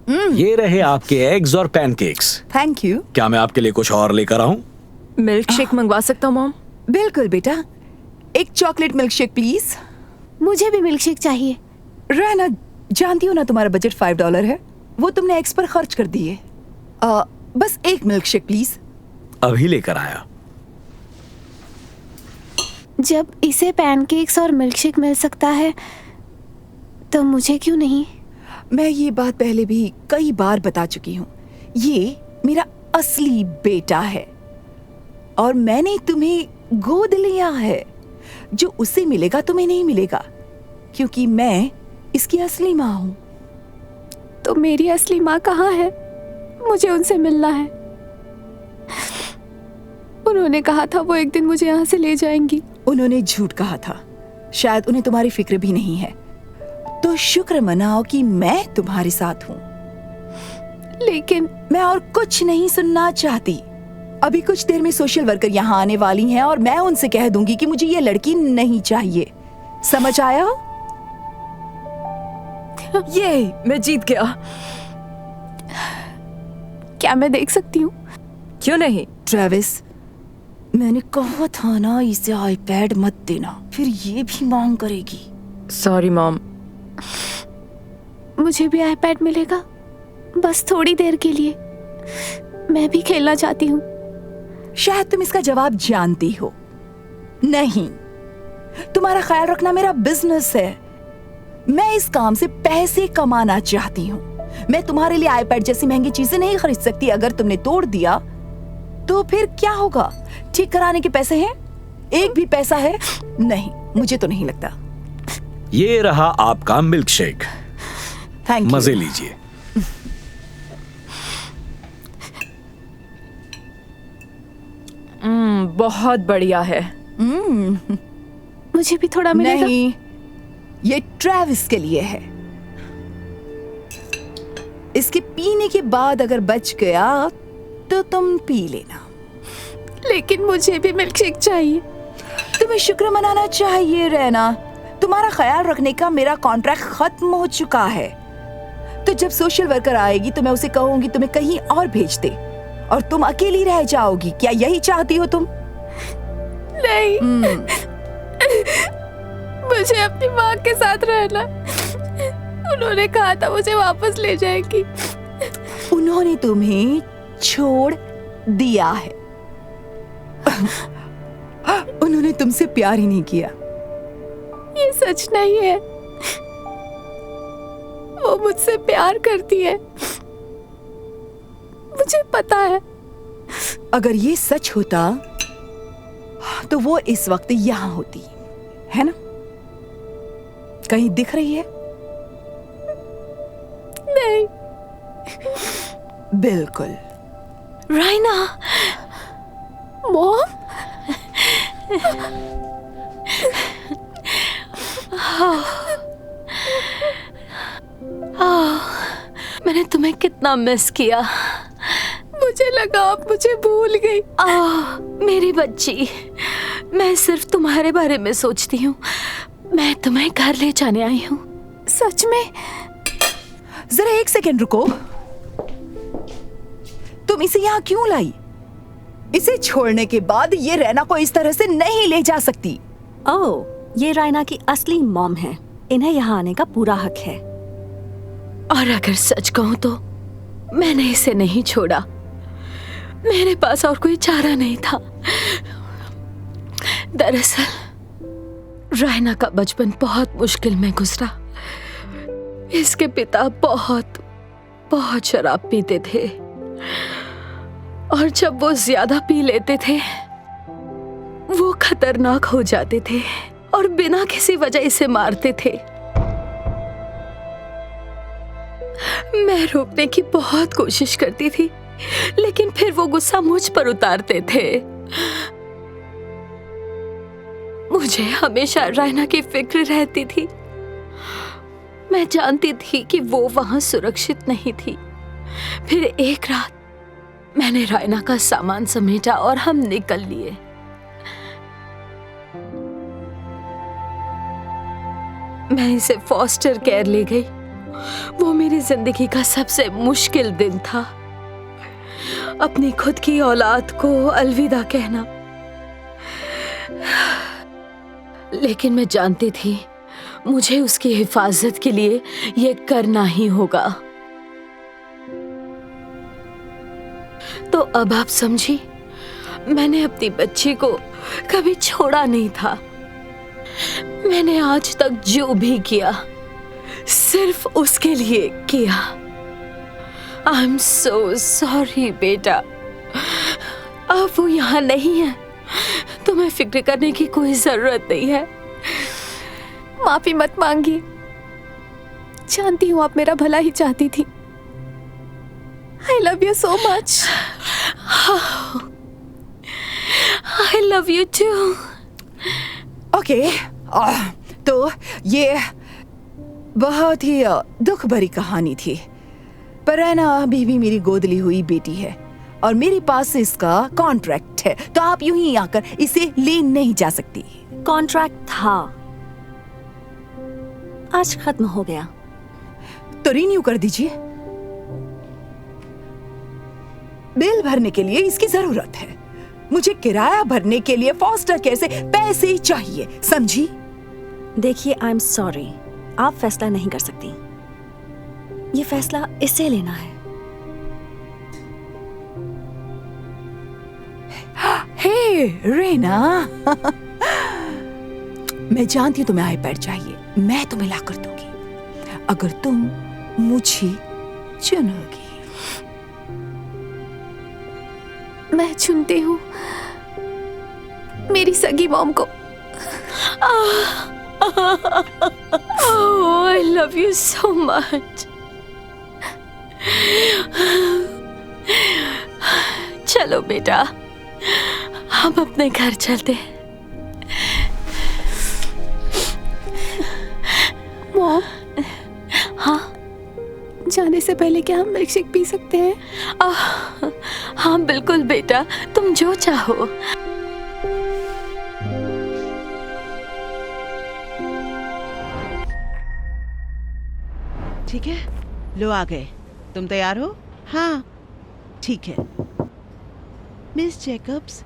ये रहे आपके एग्स और पैनकेक्स। Thank you. क्या मैं आपके लिए कुछ और लेकर आऊं? मिल्क शेक मंगवा सकता हूँ मॉम? बिल्कुल बेटा, एक चॉकलेट मिल्क शेक प्लीज। मुझे भी मिल्क शेक चाहिए। रहना, जानती हो ना तुम्हारा बजट $5 है, वो तुमने एग्स पर खर्च कर दिए। बस एक मिल्क शेक प्लीज। अभी लेकर आया। जब इसे पैनकेक्स और मिल्क शेक मिल सकता है तो मुझे क्यों नहीं? मैं ये बात पहले भी कई बार बता चुकी हूँ, ये मेरा असली बेटा है और मैंने तुम्हें गोद लिया है। जो उसे मिलेगा तुम्हें नहीं मिलेगा, क्योंकि मैं इसकी असली माँ हूँ। तो मेरी असली माँ कहाँ है? मुझे उनसे मिलना है। उन्होंने कहा था वो एक दिन मुझे यहाँ से ले जाएंगी। उन्होंने झूठ कहा था, शायद उन्हें तुम्हारी फिक्र भी नहीं है। तो शुक्र मनाओ कि मैं तुम्हारे साथ हूँ। लेकिन मैं और कुछ नहीं सुनना चाहती। अभी कुछ देर में सोशल वर्कर यहाँ आने वाली हैं और मैं उनसे कह दूंगी कि मुझे ये लड़की नहीं चाहिए। समझ आया? ये मैं जीत गया। क्या मैं देख सकती हूँ? क्यों नहीं? ट्रेविस, मैंने कहा था ना इसे आईपैड मत देना, फिर ये भी मांग करेगी। Sorry mom. मुझे भी आईपैड मिलेगा, बस थोड़ी देर के लिए। मैं भी खेलना चाहती हूँ। शायद तुम इसका जवाब जानती हो। नहीं, तुम्हारा ख्याल रखना मेरा बिजनेस है। मैं इस काम से पैसे कमाना चाहती हूँ। मैं तुम्हारे लिए आईपैड जैसी महंगी चीजें नहीं खरीद सकती। अगर तुमने तोड़ दिया तो फिर क्या होगा? ठीक कराने के पैसे हैं? एक भी पैसा है? नहीं, मुझे तो नहीं लगता। ये रहा आपका मिल्क शेक। Thank you. मजे लीजिए। बहुत बढ़िया है। मुझे भी थोड़ा मिलेगा? नहीं, ये ट्रेविस के लिए है। इसके पीने के बाद अगर बच गया तो तुम पी लेना। लेकिन मुझे भी मिल्क शेक चाहिए। तुम्हें शुक्र मनाना चाहिए रहना। तुम्हारा ख्याल रखने का मेरा कॉन्ट्रैक्ट खत्म हो चुका है। तो जब सोशल वर्कर आएगी तो मैं उसे कहूंगी तुम्हें कहीं और भेज दे और तुम अकेली रह जाओगी। क्या यही चाहती हो तुम? नहीं, मुझे अपनी माँ के साथ रहना। उन्होंने कहा था मुझे वापस ले जाएगी। उन्होंने तुम्हें छोड़ दिया है। उन्होंने तुमसे प्यार ही नहीं किया। ये सच नहीं है। वो मुझसे प्यार करती है, मुझे पता है। अगर ये सच होता तो वो इस वक्त यहाँ होती, है ना? कहीं दिख रही है? नहीं। बिल्कुल। राइना, मॉम, मैंने तुम्हें कितना मिस किया। मुझे लगा आप मुझे भूल गई। मेरी बच्ची, मैं सिर्फ तुम्हारे बारे में सोचती हूँ। मैं तुम्हें घर ले जाने आई हूँ। सच में? जरा एक सेकंड रुको। तुम इसे यहाँ क्यों लाई? इसे छोड़ने के बाद ये रैना को इस तरह से नहीं ले जा सकती। ओह, ये रायना की असली मॉम है। इन्हें यहाँ आने का पूरा हक है। और अगर सच कहूं तो मैंने इसे नहीं छोड़ा। मेरे पास और कोई चारा नहीं था। दरअसल रायना का बचपन बहुत मुश्किल में गुजरा। इसके पिता बहुत शराब पीते थे और जब वो ज्यादा पी लेते थे वो खतरनाक हो जाते थे और बिना किसी वजह इसे मारते थे। मैं रोकने की बहुत कोशिश करती थी, लेकिन फिर वो गुस्सा मुझ पर उतारते थे। मुझे हमेशा रायना की फिक्र रहती थी। मैं जानती थी कि वो वहां सुरक्षित नहीं थी। फिर एक रात मैंने रायना का सामान समेटा और हम निकल लिए। मैं इसे फॉस्टर केयर ले गई वो मेरी जिंदगी का सबसे मुश्किल दिन था। अपनी खुद की औलाद को अलविदा कहना। लेकिन मैं जानती थी मुझे उसकी हिफाजत के लिए ये करना ही होगा। तो अब आप समझी, मैंने अपनी बच्ची को कभी छोड़ा नहीं था। मैंने आज तक जो भी किया सिर्फ उसके लिए किया। आई एम सो सॉरी बेटा। अब वो यहाँ नहीं है, तुम्हें फिक्र करने की कोई जरूरत नहीं है। माफी मत मांगी, जानती हूँ आप मेरा भला ही चाहती थी। I love you so much. I love you too. Okay, तो ये बहुत ही दुख भरी कहानी थी, पर रैना अभी भी मेरी गोद ली हुई बेटी है और मेरे पास इसका कॉन्ट्रैक्ट है, तो आप यूं ही आकर इसे ले नहीं जा सकती। कॉन्ट्रैक्ट था, आज खत्म हो गया। तो रिन्यू कर दीजिए। बिल भरने के लिए इसकी जरूरत है। मुझे किराया भरने के लिए फॉस्टर केयर से पैसे ही चाहिए, समझी? देखिए, आई एम सॉरी, आप फैसला नहीं कर सकती। ये फैसला इसे लेना है। हे रेना, मैं जानती हूँ तुम्हें आईपैड चाहिए, मैं तुम्हें ला कर दूंगी अगर तुम मुझे चुनोगी। मैं चुनती हूँ मेरी सगी मॉम को। Oh, I love you so much. चलो बेटा, हम अपने घर चलते हैं। मॉम, हाँ, जाने से पहले क्या हम मिल्क शेक पी सकते हैं? हाँ बिल्कुल बेटा, तुम जो चाहो। ठीक है, लो आ गए। तुम तैयार हो? हाँ ठीक है। मिस जैकब्स,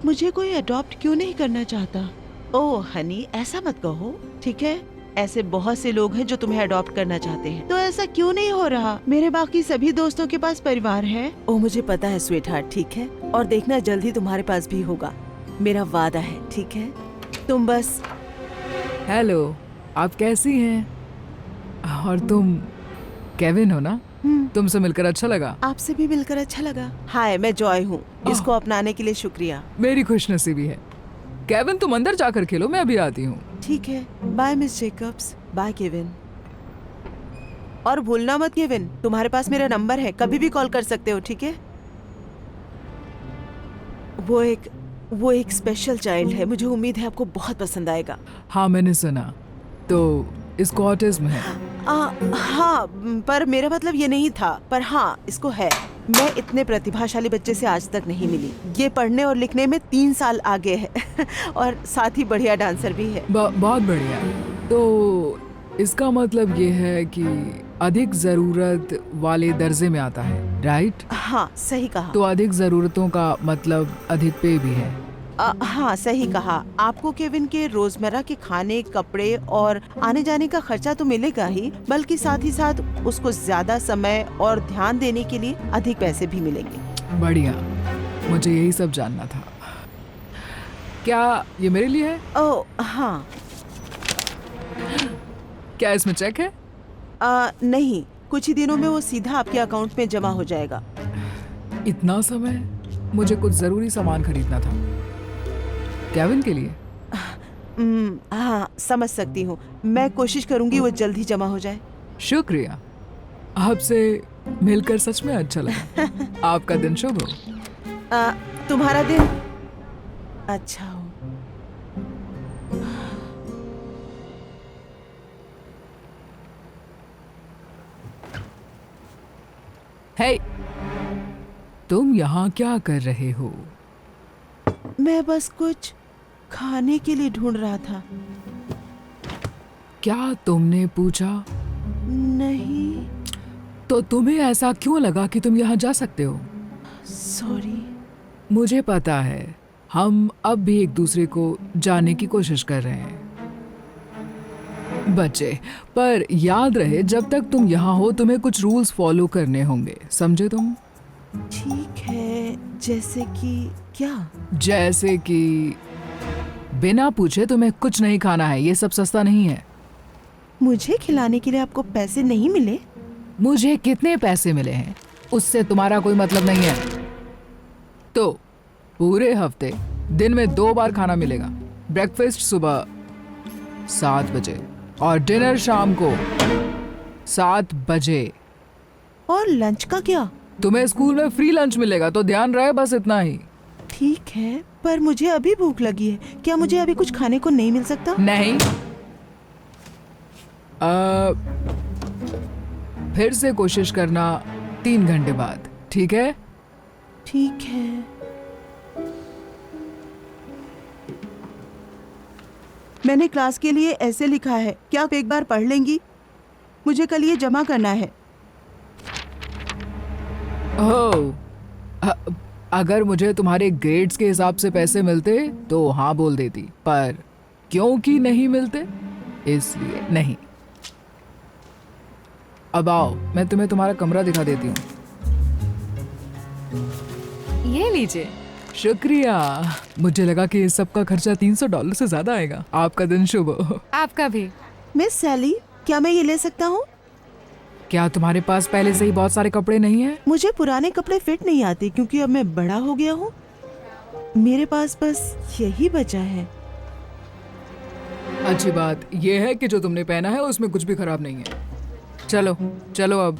मुझे कोई अडॉप्ट क्यों नहीं करना चाहता? ओह हनी, ऐसा मत कहो, ठीक है? ऐसे बहुत से लोग हैं जो तुम्हें अडॉप्ट करना चाहते हैं, तो ऐसा क्यों नहीं हो रहा? मेरे बाकी सभी दोस्तों के पास परिवार है। ओह मुझे पता है स्वीट हार्ट, ठीक है, और देखना जल्दी तुम्हारे पास भी होगा, मेरा वादा है, ठीक है? तुम बस। हेलो, आप कैसी हैं? और तुम केविन हो ना? तुमसे मिलकर अच्छा लगा। आपसे भी मिलकर अच्छा लगा। हाय, मैं जॉय हूँ। इसको अपनाने के लिए शुक्रिया। मेरी खुशनसीबी है। केविन तुम अंदर जाकर खेलो, मैं अभी आती हूँ। ठीक है, bye Miss Jacobs. Bye Kevin. और भूलना मत केविन, तुम्हारे पास मेरा नंबर है, कभी भी कॉल कर सकते हो, ठीक है? वो एक स्पेशल चाइल्ड है, मुझे उम्मीद है आपको बहुत पसंद आएगा। हाँ मैंने सुना, तो इसको ऑटिज्म है। हाँ, पर मेरा मतलब ये नहीं था, पर हाँ इसको है। मैं इतने प्रतिभाशाली बच्चे से आज तक नहीं मिली। ये पढ़ने और लिखने में 3 साल आगे है और साथ ही बढ़िया डांसर भी है। बहुत बढ़िया। तो इसका मतलब ये है कि अधिक जरूरत वाले दर्जे में आता है, राइट? हाँ सही कहा। तो अधिक जरूरतों का मतलब अधिक पे भी है। हाँ सही कहा। आपको केविन के रोजमर्रा के खाने, कपड़े और आने जाने का खर्चा तो मिलेगा ही, बल्कि साथ ही साथ उसको ज्यादा समय और ध्यान देने के लिए अधिक पैसे भी मिलेंगे। बढ़िया, मुझे यही सब जानना था। क्या ये मेरे लिए है? ओह हाँ। क्या इसमें चेक है? नहीं, कुछ ही दिनों में वो सीधा आपके अकाउंट में जमा हो जाएगा। इतना समय? मुझे कुछ जरूरी सामान खरीदना था केविन के लिए। हाँ समझ सकती हूँ, मैं कोशिश करूंगी वो जल्दी जमा हो जाए। शुक्रिया, आपसे मिलकर सच में अच्छा लगा। आपका दिन शुभ हो। तुम्हारा दिन अच्छा हो। हे, तुम यहाँ क्या कर रहे हो? मैं बस कुछ खाने के लिए ढूंढ रहा था। क्या तुमने पूछा? नहीं, तो तुम्हें ऐसा क्यों लगा कि तुम यहाँ जा सकते हो? सॉरी। मुझे पता है, हम अब भी एक दूसरे को जानने की कोशिश कर रहे हैं बच्चे, पर याद रहे जब तक तुम यहाँ हो तुम्हें कुछ रूल्स फॉलो करने होंगे, समझे तुम? ठीक है, जैसे कि क्या? जैसे कि बिना पूछे तुम्हें कुछ नहीं खाना है, ये सब सस्ता नहीं है। मुझे खिलाने के लिए आपको पैसे नहीं मिले? मुझे कितने पैसे मिले हैं उससे तुम्हारा कोई मतलब नहीं है। तो पूरे हफ्ते दिन में 2 बार खाना मिलेगा। ब्रेकफास्ट सुबह 7 बजे और डिनर शाम को 7 बजे। और लंच का क्या? तुम्हें स्कूल में फ्री लंच मिलेगा, तो ध्यान रहे, बस इतना ही। ठीक है, पर मुझे अभी भूख लगी है, क्या मुझे अभी कुछ खाने को नहीं मिल सकता? नहीं। फिर से कोशिश करना 3 घंटे बाद, ठीक है? ठीक है। मैंने क्लास के लिए ऐसे लिखा है, क्या आप एक बार पढ़ लेंगी? मुझे कल ये जमा करना है। ओह, अगर मुझे तुम्हारे ग्रेड्स के हिसाब से पैसे मिलते तो हाँ बोल देती, पर क्योंकि नहीं मिलते इसलिए नहीं। अब आओ, मैं तुम्हें तुम्हारा कमरा दिखा देती हूँ। ये लीजिए। शुक्रिया। मुझे लगा कि इस सब का खर्चा $300 से ज्यादा आएगा। आपका दिन शुभ हो। आपका भी। मिस सैली, क्या मैं ये ले सकता हूँ? क्या तुम्हारे पास पहले से ही बहुत सारे कपड़े नहीं हैं? मुझे पुराने कपड़े फिट नहीं आते क्योंकि अब मैं बड़ा हो गया हूँ। मेरे पास बस यही बचा है। अच्छी बात यह है कि जो तुमने पहना है उसमें कुछ भी खराब नहीं है। चलो चलो अब।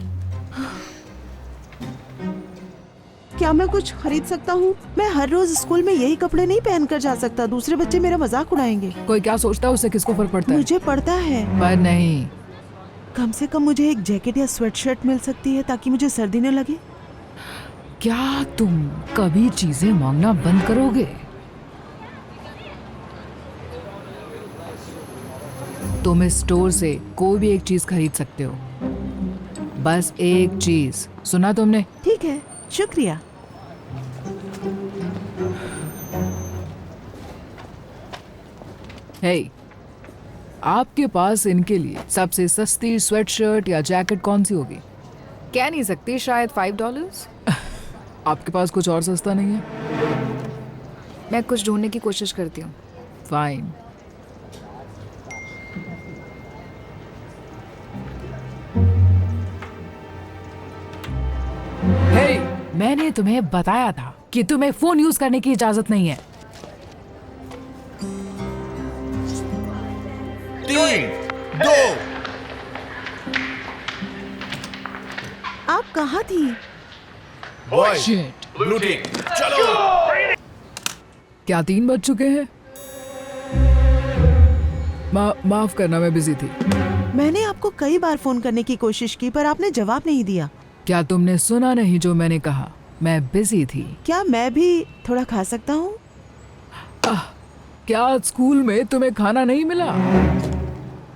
क्या मैं कुछ खरीद सकता हूँ? मैं हर रोज स्कूल में यही कपड़े नहीं पहन कर जा सकता, दूसरे बच्चे मेरा मजाक उड़ाएंगे। कोई क्या सोचता है उससे किसको फर्क पड़ता है? मुझे पड़ता है। पर नहीं। कम से कम मुझे एक जैकेट या स्वेटशर्ट मिल सकती है ताकि मुझे सर्दी न लगे। क्या तुम कभी चीजें मांगना बंद करोगे? तुम इस स्टोर से कोई भी एक चीज खरीद सकते हो, बस एक चीज। सुना तुमने? ठीक है, शुक्रिया। हे, आपके पास इनके लिए सबसे सस्ती स्वेटशर्ट या जैकेट कौन सी होगी? कह नहीं सकती, शायद $5। आपके पास कुछ और सस्ता नहीं है? मैं कुछ ढूंढने की कोशिश करती हूँ। फाइन। हे, मैंने तुम्हें बताया था कि तुम्हें फोन यूज करने की इजाजत नहीं है। 3, 2। आप कहाँ थी? Boys, Shit. ब्लू टीम, चलो। क्या 3 बज चुके हैं? माफ करना, मैं बिजी थी। मैंने आपको कई बार फोन करने की कोशिश की पर आपने जवाब नहीं दिया। क्या तुमने सुना नहीं जो मैंने कहा? मैं बिजी थी। क्या मैं भी थोड़ा खा सकता हूँ? क्या स्कूल में तुम्हें खाना नहीं मिला?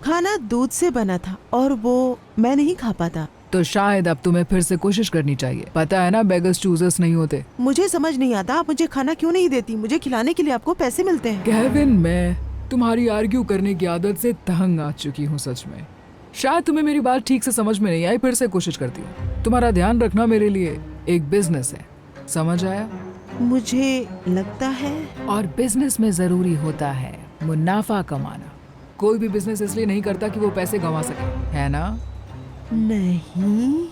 खाना दूध से बना था और वो मैं नहीं खा पाता। तो शायद अब तुम्हें फिर से कोशिश करनी चाहिए। पता है ना, बेगर्स चूजर्स नहीं होते। मुझे समझ नहीं आता आप मुझे खाना क्यों नहीं देती? मुझे खिलाने के लिए आपको पैसे मिलते हैं। केविन, मैं तुम्हारी आर्ग्यू करने की आदत से तंग आ चुकी हूँ सच में। शायद तुम्हें मेरी बात ठीक से समझ में नहीं आई, फिर से कोशिश करती हूँ। तुम्हारा ध्यान रखना मेरे लिए एक बिजनेस है, समझ आया? मुझे लगता है। और बिजनेस में जरूरी होता है मुनाफा कमाना। कोई भी बिजनेस इसलिए नहीं करता कि वो पैसे गंवा सके, है ना? नहीं।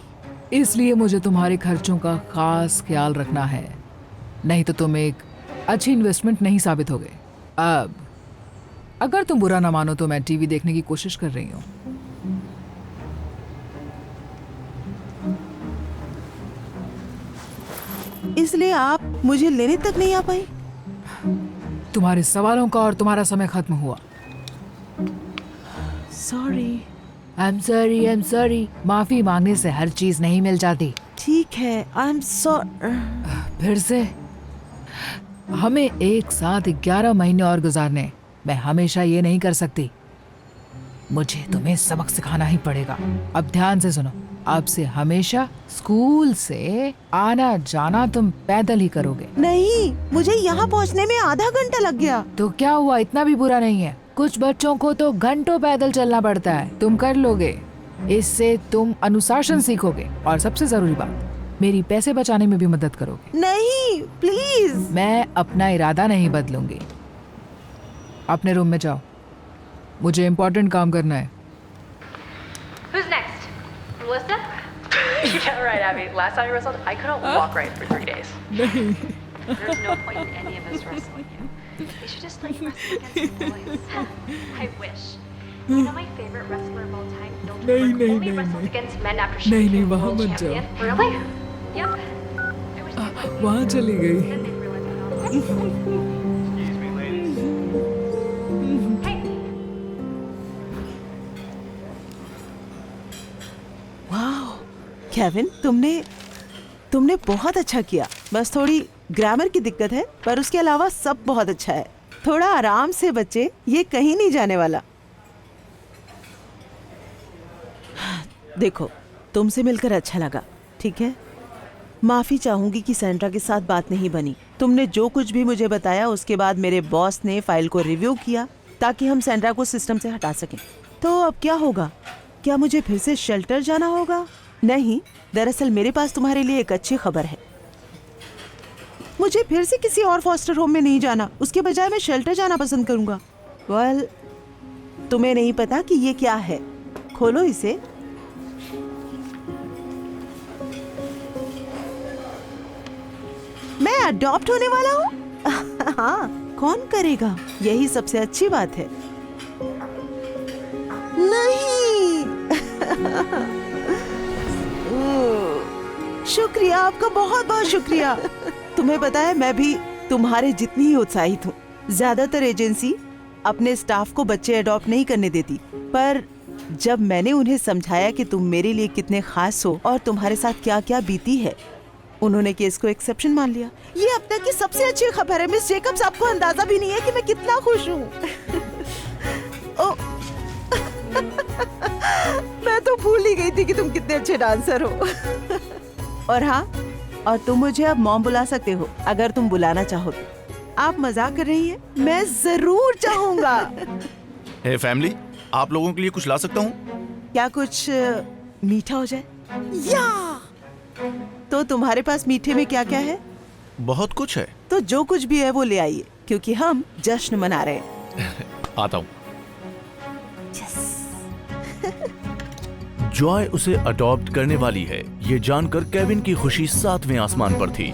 इसलिए मुझे तुम्हारे खर्चों का खास ख्याल रखना है, नहीं तो तुम एक अच्छी इन्वेस्टमेंट नहीं साबित होगे। अब अगर तुम बुरा ना मानो तो मैं टीवी देखने की कोशिश कर रही हूँ। इसलिए आप मुझे लेने तक नहीं आ पाई? तुम्हारे सवालों का और तुम्हारा समय खत्म हुआ। सॉरी। I am sorry. माफी मांगने से हर चीज नहीं मिल जाती। ठीक है, आई एम सॉरी। फिर से हमें एक साथ 11 महीने और गुजारने। मैं हमेशा ये नहीं कर सकती। मुझे तुम्हें सबक सिखाना ही पड़ेगा। अब ध्यान से सुनो, अब से हमेशा स्कूल से आना जाना तुम पैदल ही करोगे। नहीं, मुझे यहाँ पहुँचने में आधा घंटा लग गया। तो क्या हुआ, इतना भी बुरा नहीं है। कुछ बच्चों को तो घंटों पैदल चलना पड़ता है, तुम कर लोगे। इससे तुम अनुशासन सीखोगे और सबसे जरूरी बात, मेरी पैसे बचाने में भी मदद करोगे। नहीं, प्लीज। मैं अपना इरादा नहीं बदलूंगी। अपने रूम में जाओ, मुझे इम्पोर्टेंट काम करना है। Who's next? Melissa? Yeah, right, Abby. Last time you wrestled, I couldn't walk right for 3 days. There's no point in any of us wrestling you. They should just let you wrestle against boys. I wish. You know my favorite wrestler of all time, Bill Goldberg, only wrestled against men after she became world champion. Really? Yep. I wish they would. वहाँ चली गई। Then they'd realize it all. Hey. वाह, Kevin, तुमने बहुत अच्छा किया। बस थोड़ी ग्रामर की दिक्कत है, पर उसके अलावा सब बहुत अच्छा है। थोड़ा आराम से बच्चे, ये कहीं नहीं जाने वाला। देखो, तुमसे मिलकर अच्छा लगा, ठीक है? माफी चाहूंगी कि सैंड्रा के साथ बात नहीं बनी। तुमने जो कुछ भी मुझे बताया, उसके बाद मेरे बॉस ने फाइल को रिव्यू किया ताकि हम सैंड्रा को सिस्टम से हटा सकें। तो अब क्या होगा? क्या मुझे फिर से शेल्टर जाना होगा? नहीं, दरअसल मेरे पास तुम्हारे लिए एक अच्छी खबर है। मुझे फिर से किसी और फॉस्टर होम में नहीं जाना, उसके बजाय मैं शेल्टर जाना पसंद करूंगा। वेल, तुम्हें नहीं पता कि ये क्या है। खोलो इसे। मैं अडॉप्ट होने वाला हूँ। हाँ, कौन करेगा? यही सबसे अच्छी बात है। नहीं। शुक्रिया, आपका बहुत बहुत शुक्रिया। तुम्हें पता है, मैं भी तुम्हारे जितनी ही उत्साहित हूँ। ज्यादातर एजेंसी अपने स्टाफ को बच्चे अडॉप्ट नहीं करने देती, पर जब मैंने उन्हें समझाया कि तुम मेरे लिए कितने खास हो और तुम्हारे साथ क्या क्या बीती है, उन्होंने केस को एक्सेप्शन मान लिया। ये अब तक की सबसे अच्छी खबर है मिस जेकब्स। आपको अंदाजा भी नहीं है कि मैं कितना खुश हूँ। मैं तो भूल ही गई थी कि तुम कितने अच्छे डांसर हो। और हाँ, और तुम मुझे अब मॉम बुला सकते हो अगर तुम बुलाना चाहो तो। आप मजाक कर रही हैं? मैं जरूर चाहूंगा। हे फैमिली, आप लोगों के लिए कुछ ला सकता हूँ? क्या कुछ मीठा हो जाए? या तो तुम्हारे पास मीठे में क्या क्या है? बहुत कुछ है। तो जो कुछ भी है वो ले आइए, क्योंकि हम जश्न मना रहे हैं। आता हूँ। जॉय उसे अडॉप्ट करने वाली है, ये जानकर केविन की खुशी 7वें आसमान पर थी।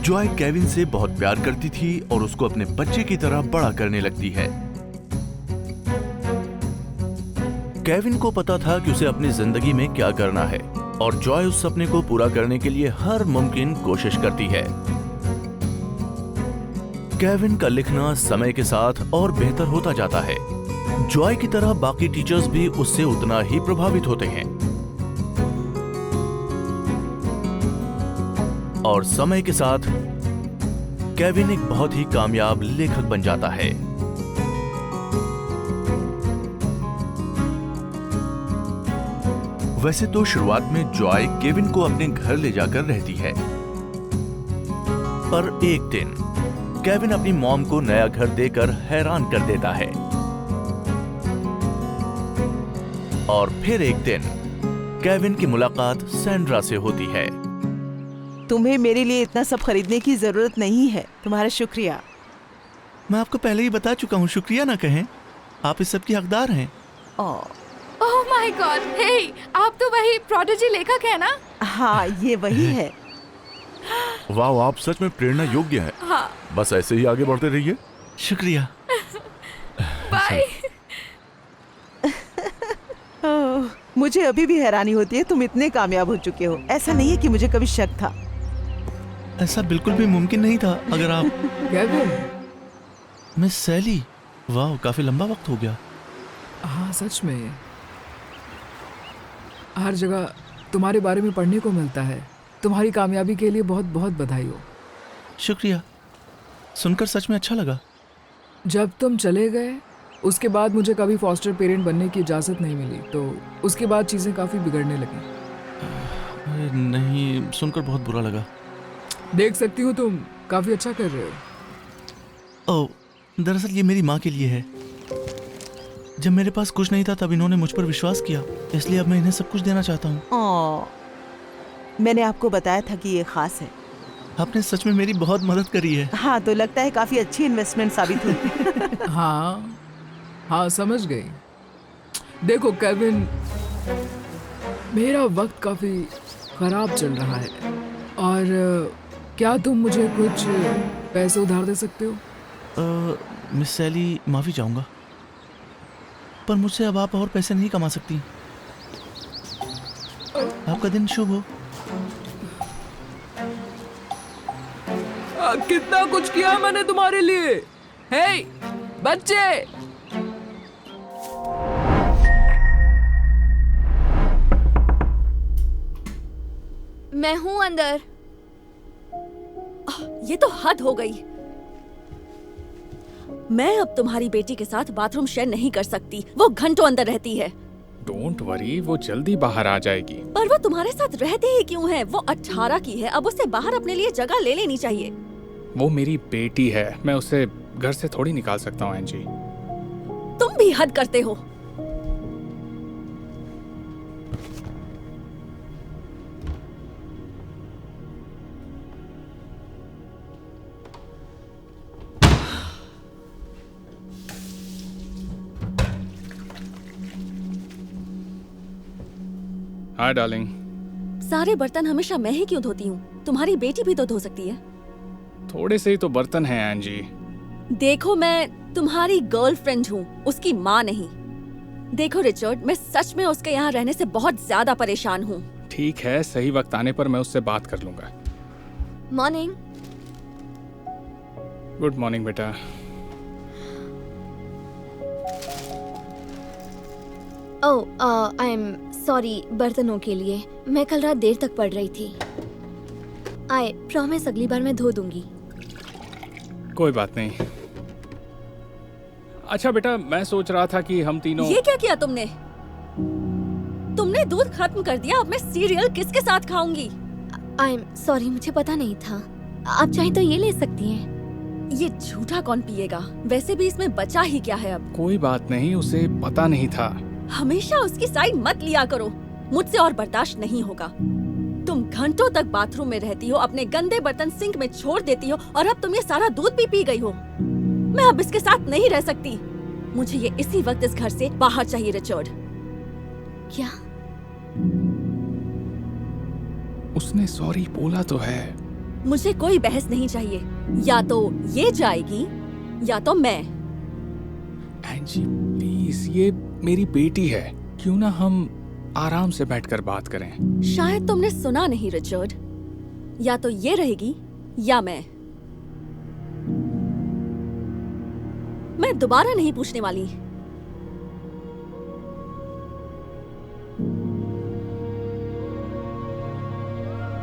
जॉय केविन से बहुत प्यार करती थी और उसको अपने बच्चे की तरह बड़ा करने लगती है। केविन को पता था कि उसे अपनी जिंदगी में क्या करना है और जॉय उस सपने को पूरा करने के लिए हर मुमकिन कोशिश करती है। केविन का लिखना समय के साथ और बेहतर होता जाता है। जॉय की तरह बाकी टीचर्स भी उससे उतना ही प्रभावित होते हैं और समय के साथ केविन एक बहुत ही कामयाब लेखक बन जाता है। वैसे तो शुरुआत में जॉय केविन को अपने घर ले जाकर रहती है, पर एक दिन केविन अपनी मॉम को नया घर देकर हैरान कर देता है। और फिर एक दिन केविन की मुलाकात सैंड्रा से होती है। तुम्हें मेरे लिए इतना सब खरीदने की जरूरत नहीं है। तुम्हारा शुक्रिया। मैं आपको पहले ही बता चुका हूँ, शुक्रिया ना कहें, आप इस सब की हकदार हैं। ओह माय गॉड, हे, आप तो वही प्रोडिजी लेखक है ना? हाँ, ये वही है। वाह, आप सच में प्रेरणा योग्य हैं। हाँ। बस ऐसे ही आगे बढ़ते रहिए। शुक्रिया। बाय। मुझे अभी भी हैरानी होती है, तुम इतने कामयाब हो चुके हो। ऐसा नहीं है कि मुझे कभी शक था। ऐसा बिल्कुल भी मुमकिन नहीं था अगर आप। केविन। मिस सैली, वाह, काफी लंबा वक्त हो गया। हाँ, सच में हर जगह तुम्हारे बारे में पढ़ने को मिलता है। तुम्हारी कामयाबी के लिए बहुत बहुत बधाई हो। शुक्रिया, सुनकर सच में अच्छा लगा। जब तुम चले गए उसके बाद मुझे कभी फॉस्टर पेरेंट बनने की इजाज़त नहीं मिली, तो उसके बाद चीज़ें काफ़ी बिगड़ने लगी। नहीं, सुनकर बहुत बुरा लगा। देख सकती हूँ तुम काफ़ी अच्छा कर रहे हो। ओह, दरअसल ये मेरी माँ के लिए है। जब मेरे पास कुछ नहीं था तब इन्होंने मुझ पर विश्वास किया, इसलिए अब मैं इन्हें सब कुछ देना चाहता हूँ। मैंने आपको बताया था कि ये खास है। आपने सच में मेरी बहुत मदद करी है। हाँ, तो लगता है काफी अच्छी इन्वेस्टमेंट साबित हुई। हाँ समझ गई। देखो केविन, मेरा वक्त काफ़ी ख़राब चल रहा है और क्या तुम मुझे कुछ पैसे उधार दे सकते हो? मिस सैली, माफ़ी चाहूँगा, पर मुझसे अब आप और पैसे नहीं कमा सकती। आपका दिन शुभ हो। कितना कुछ किया मैंने तुम्हारे लिए। हे बच्चे, मैं हूँ अंदर। ये तो हद हो गई। मैं अब तुम्हारी बेटी के साथ बाथरूम शेयर नहीं कर सकती। वो घंटों अंदर रहती है। डोंट वरी, वो जल्दी बाहर आ जाएगी। पर वो तुम्हारे साथ रहती ही क्यों है? वो 18 की है, अब उसे बाहर अपने लिए जगह ले लेनी चाहिए। वो मेरी बेटी है, मैं उसे घर से थोड़ी निकाल सकता हूँ एंजी। तुम भी हद करते हो। Hi darling. सारे बर्तन हमेशा मैं ही क्यों धोती हूँ? तुम्हारी बेटी भी तो धो सकती है। थोड़े से ही तो बर्तन हैं एंजी। देखो, मैं तुम्हारी गर्लफ्रेंड हूँ, उसकी माँ नहीं। देखो रिचर्ड, मैं सच में उसके यहाँ रहने से बहुत ज्यादा परेशान हूँ। ठीक है, सही वक्त आने पर मैं उससे बात कर लूंगा। मॉर्निंग। गुड मॉर्निंग बेटा। ओह, आई एम सॉरी बर्तनों के लिए। मैं कल रात देर तक पढ़ रही थी। आई प्रॉमिस अगली बार मैं धो दूंगी। कोई बात नहीं। अच्छा बेटा, मैं सोच रहा था कि हम तीनों। ये क्या किया तुमने? तुमने दूध खत्म कर दिया। अब मैं सीरियल किसके साथ खाऊंगी? आई एम सॉरी, मुझे पता नहीं था। आप चाहे तो ये ले सकती हैं। ये झूठा कौन पिएगा? वैसे भी इसमें बचा ही क्या है अब? कोई बात नहीं, उसे पता नहीं था। हमेशा उसकी साइड मत लिया करो। मुझसे और बर्दाश्त नहीं होगा। तुम घंटों तक बाथरूम में रहती हो, अपने गंदे बर्तन सिंक में छोड़ देती हो और अब तुम ये सारा दूध भी पी गई हो। मैं अब इसके साथ नहीं रह सकती। मुझे ये इसी वक्त इस घर से बाहर चाहिए रिचर्ड। क्या? उसने सॉरी बोला तो है। मुझे कोई बहस नहीं चाहिए। या तो ये जाएगी या तो मैं। एंजी प्लीज, ये मेरी बेटी है, क्यों ना हम आराम से बैठकर बात करें। शायद तुमने सुना नहीं रिचर्ड। या तो ये रहेगी या मैं दोबारा नहीं पूछने वाली।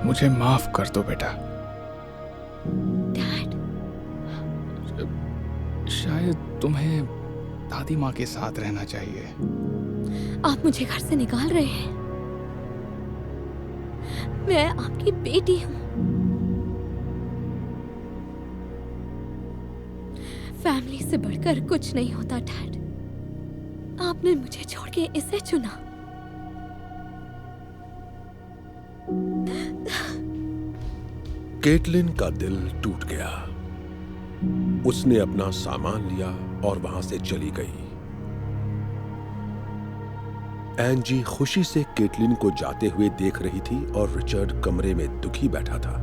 मुझे माफ कर दो बेटा। डैड, शायद तुम्हें दादी माँ के साथ रहना चाहिए। आप मुझे घर से निकाल रहे हैं? मैं आपकी बेटी हूँ। फैमिली से बढ़कर कुछ नहीं होता डैड। आपने मुझे छोड़ के इसे चुना। केटलिन का दिल टूट गया। उसने अपना सामान लिया और वहां से चली गई। एंजी खुशी से केटलिन को जाते हुए देख रही थी और रिचर्ड कमरे में दुखी बैठा था।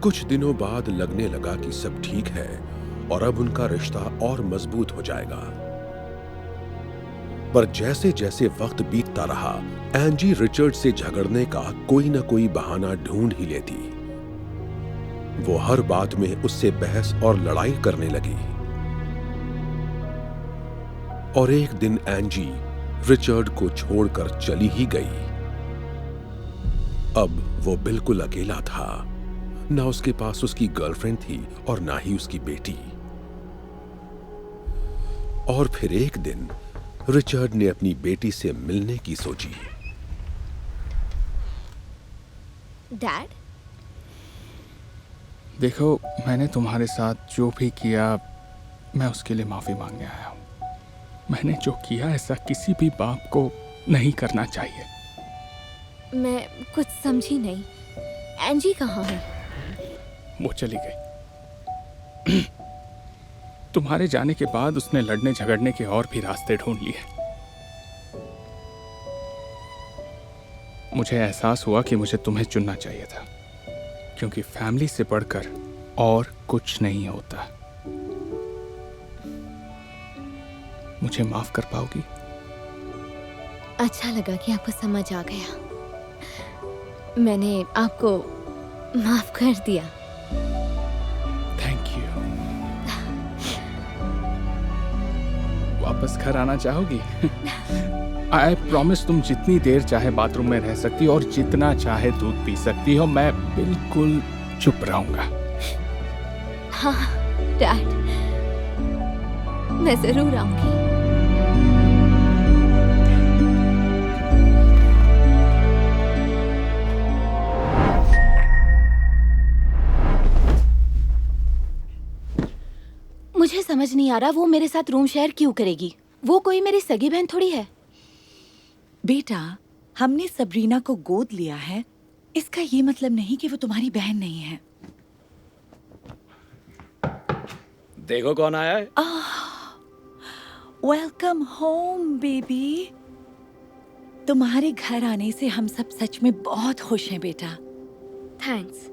कुछ दिनों बाद लगने लगा कि सब ठीक है और अब उनका रिश्ता और मजबूत हो जाएगा। पर जैसे जैसे वक्त बीतता रहा, एंजी रिचर्ड से झगड़ने का कोई ना कोई बहाना ढूंढ ही लेती। वो हर बात में उससे बहस और लड़ाई करने लगी। और एक दिन एंजी रिचर्ड को छोड़कर चली ही गई। अब वो बिल्कुल अकेला था। ना उसके पास उसकी गर्लफ्रेंड थी और ना ही उसकी बेटी। और फिर एक दिन रिचर्ड ने अपनी बेटी से मिलने की सोची। डैड, देखो, मैंने तुम्हारे साथ जो भी किया मैं उसके लिए माफी मांगने आया हूँ। मैंने जो किया ऐसा किसी भी बाप को नहीं करना चाहिए। मैं कुछ समझी नहीं। एंजी कहाँ है? वो चली गई। तुम्हारे जाने के बाद उसने लड़ने झगड़ने के और भी रास्ते ढूंढ लिए। मुझे एहसास हुआ कि मुझे तुम्हें चुनना चाहिए था, क्योंकि फैमिली से बढ़कर और कुछ नहीं होता। मुझे माफ कर पाओगी? अच्छा लगा कि आपको समझ आ गया। मैंने आपको माफ कर दिया। Thank you. वापस घर आना चाहोगी? आई प्रॉमिस, तुम जितनी देर चाहे बाथरूम में रह सकती हो और जितना चाहे दूध पी सकती हो। मैं बिल्कुल चुप रहूंगा। हाँ डैड, मैं जरूर आऊंगी। मुझे समझ नहीं आ रहा वो मेरे साथ रूम शेयर क्यों करेगी। वो कोई मेरी सगी बहन थोड़ी है। बेटा, हमने सबरीना को गोद लिया है, इसका ये मतलब नहीं कि वो तुम्हारी बहन नहीं है। देखो कौन आया है। Welcome home baby. तुम्हारे घर आने से हम सब सच में बहुत खुश हैं बेटा। थैंक्स,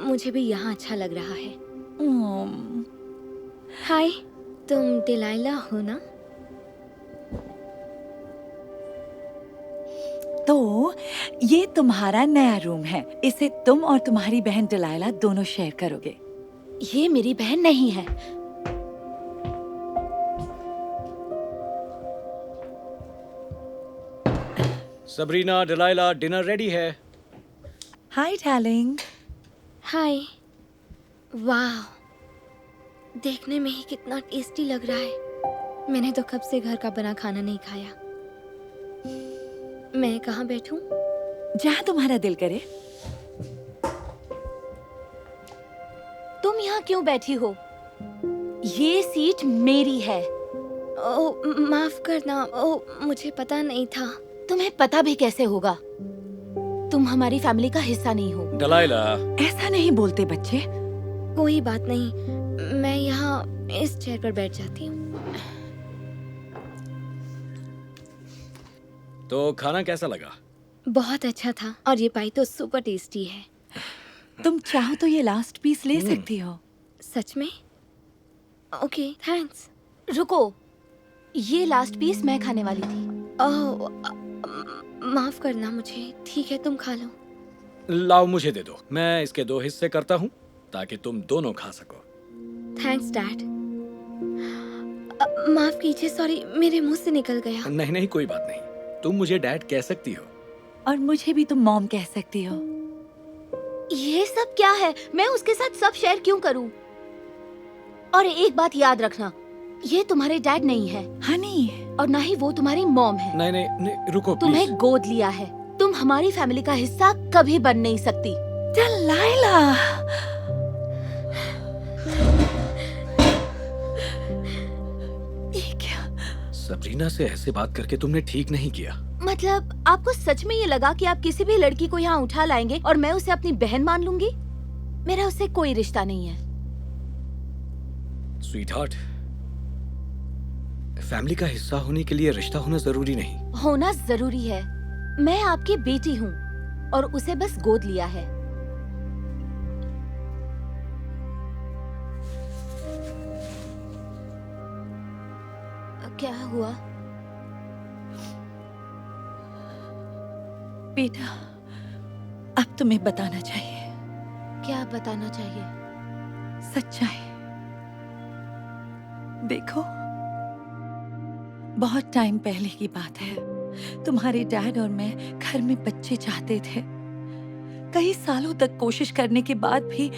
मुझे भी यहाँ अच्छा लग रहा है। हाय, तुम डिलाइला हो ना? तो ये तुम्हारा नया रूम है, इसे तुम और तुम्हारी बहन डिलाइला दोनों शेयर करोगे। ये मेरी बहन नहीं है। सबरीना, डिलाइला, डिनर रेडी है। Hi darling. हाय। वाह, देखने में ही कितना टेस्टी लग रहा है। मैंने तो कब से घर का बना खाना नहीं खाया। मैं कहाँ बैठूं? जहाँ तुम्हारा दिल करे। तुम यहाँ क्यों बैठी हो? ये सीट मेरी है। ओ, माफ करना। ओ, मुझे पता नहीं था। तुम्हें पता भी कैसे होगा? तुम हमारी फैमिली का हिस्सा नहीं हो। डिलाइला, ऐसा नहीं बोलते बच्चे। कोई बात नहीं, मैं यहाँ इस चेयर पर बैठ जाती हूँ। तो खाना कैसा लगा? बहुत अच्छा था और ये पाई तो सुपर टेस्टी है। तुम चाहो तो ये लास्ट पीस ले सकती हो। सच में? Okay, thanks. रुको, ये लास्ट पीस मैं खाने वाली थी। ओह, माफ करना मुझे। ठीक है, तुम खा लो। लाओ, मुझे दे दो। मैं इसके 2 हिस्से करता हूँ ताकि तुम दोनों खा सको। Thanks dad. माफ कीजिए, सॉरी, मेरे मुंह से निकल गया। नहीं नहीं, कोई बात नहीं। तुम मुझे डैड कह सकती हो। और मुझे भी तुम मॉम कह सकती हो। ये सब क्या है? मैं उसके साथ सब शेयर क्यों करूं? और एक बात याद रखना, ये तुम्हारे डैड नहीं है हनी, और ना ही वो तुम्हारी मॉम है। नहीं नहीं, नहीं रुको तुम्हें प्लीज। गोद लिया है। तुम हमारी फैमिली का हिस्सा कभी बन नहीं सकती। डिलाइला, ये क्या? सबरीना से ऐसे बात करके तुमने ठीक नहीं किया। मतलब आपको सच में ये लगा कि आप किसी भी लड़की को यहाँ उठा लाएंगे और मैं उसे अपनी बहन मान लूंगी? मेरा उससे कोई रिश्ता नहीं है। स्वीटहार्ट, फैमिली का हिस्सा होने के लिए रिश्ता होना जरूरी नहीं। होना जरूरी है। मैं आपकी बेटी हूँ और उसे बस गोद लिया है। क्या हुआ? बेटा, अब तुम्हें बताना चाहिए। क्या बताना चाहिए? सच्चाई। देखो, बहुत टाइम पहले की बात है। तुम्हारे डैड और मैं घर में बच्चे चाहते थे। कई सालों तक कोशिश करने के बाद भी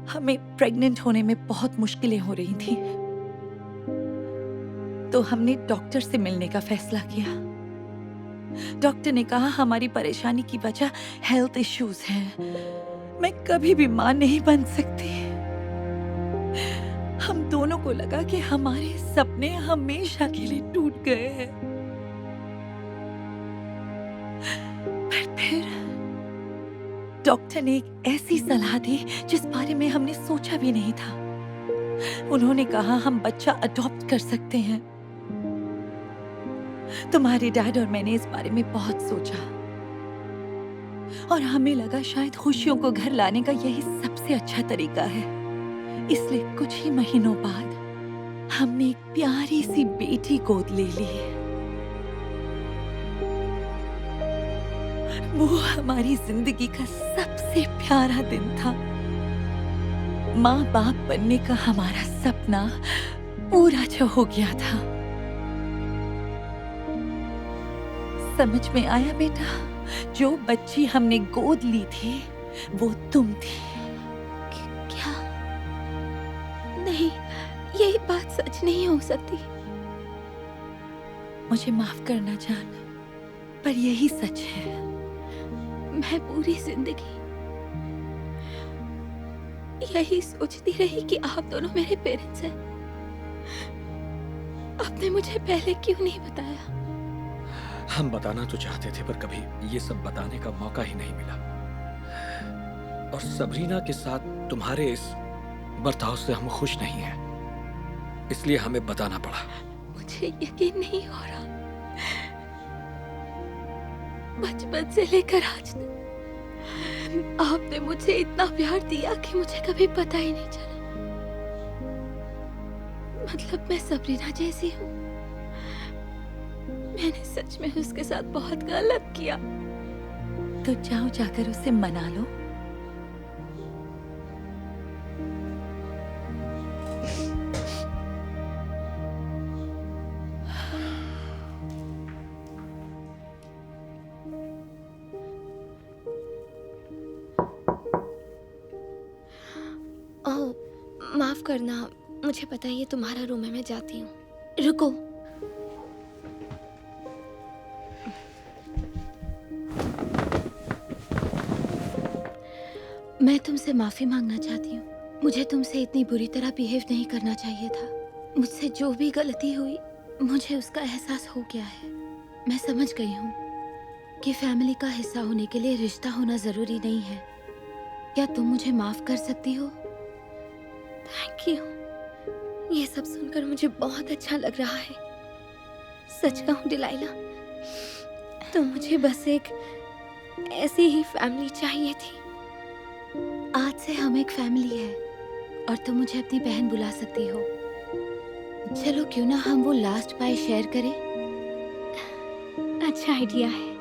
हमें प्रेग्नेंट होने में बहुत मुश्किलें हो रही थी। तो हमने डॉक्टर से मिलने का फैसला किया। डॉक्टर ने कहा हमारी परेशानी की वजह हेल्थ इश्यूज हैं। मैं कभी भी मां नहीं बन सकती। हम दोनों को लगा कि हमारे सपने हमेशा के लिए टूट गए हैं। पर फिर डॉक्टर ने एक ऐसी सलाह दी जिस बारे में हमने सोचा भी नहीं था। उन्होंने कहा हम बच्चा अडॉप्ट कर सकते हैं। तुम्हारे डैड और मैंने इस बारे में बहुत सोचा और हमें लगा शायद खुशियों को घर लाने का यही सबसे अच्छा तरीका है। इसलिए कुछ ही महीनों बाद हमने एक प्यारी सी बेटी गोद ले ली। वो हमारी जिंदगी का सबसे प्यारा दिन था। माँ बाप बनने का हमारा सपना पूरा जो हो गया था। समझ में आया बेटा, जो बच्ची हमने गोद ली थी वो तुम थी। क्या? नहीं, यही बात सच नहीं हो सकती। मुझे माफ करना जान, पर यही सच है। मैं पूरी जिंदगी यही सोचती रही कि आप दोनों मेरे पेरेंट्स हैं। आपने मुझे पहले क्यों नहीं बताया? हम बताना तो चाहते थे, पर कभी ये सब बताने का मौका ही नहीं मिला। और सबरीना के साथ तुम्हारे इस बर्ताव से हम खुश नहीं हैं, इसलिए हमें बताना पड़ा। मुझे यकीन नहीं हो रहा। बचपन से लेकर आज तक आपने मुझे इतना प्यार दिया कि मुझे कभी पता ही नहीं चला। मतलब मैं सबरीना जैसी हूँ। मैंने सच में उसके साथ बहुत गलत किया। तो जाओ जाकर उसे मना लो। ओह, माफ करना, मुझे पता है ये तुम्हारा रूम है, मैं जाती हूँ। रुको। मैं तुमसे माफी मांगना चाहती हूँ। मुझे तुमसे इतनी बुरी तरह बिहेव नहीं करना चाहिए था। मुझसे जो भी गलती हुई, मुझे उसका एहसास हो गया है। मैं समझ गई हूँ कि फैमिली का हिस्सा होने के लिए रिश्ता होना जरूरी नहीं है। क्या तुम मुझे माफ कर सकती हो? Thank you. ये सब सुनकर मुझे बहुत अच्छा लग रहा है। सच कहूँ डिलाइला, तो मुझे बस एक ऐसी ही फैमिली चाहिए थी। आज से हम एक फैमिली है और तुम मुझे अपनी बहन बुला सकती हो। चलो क्यों ना हम वो लास्ट बाय शेयर करें? अच्छा आइडिया है।